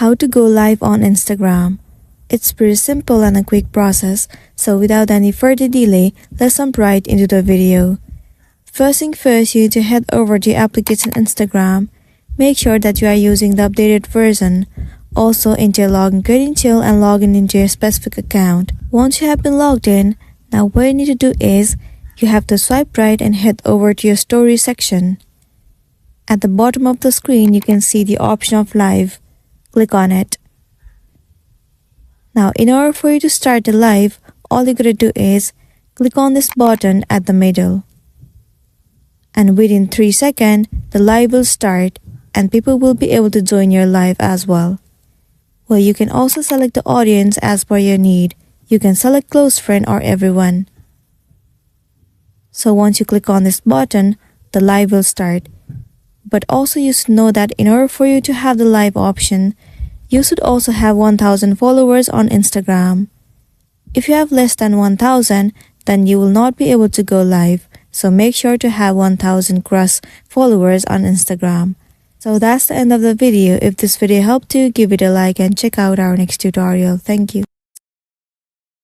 How to go live on Instagram. It's pretty simple and a quick process, so without any further delay, let's jump right into the video. First thing first, you need to head over to your application Instagram. Make sure that you are using the updated version. Also, enter your login credential and log in into your specific account. Once you have been logged in, now what you need to do is, you have to swipe right and head over to your story section. At the bottom of the screen, you can see the option of live. Click on it. Now, in order for you to start the live, all you gotta do is click on this button at the middle. And within 3 seconds, the live will start and people will be able to join your live as well. Well, you can also select the audience as per your need. You can select close friend or everyone. So once you click on this button, the live will start. But also you should know that in order for you to have the live option, you should also have 1,000 followers on Instagram. If you have less than 1,000, then you will not be able to go live. So make sure to have 1,000 gross followers on Instagram. So that's the end of the video. If this video helped you, give it a like and check out our next tutorial. Thank you.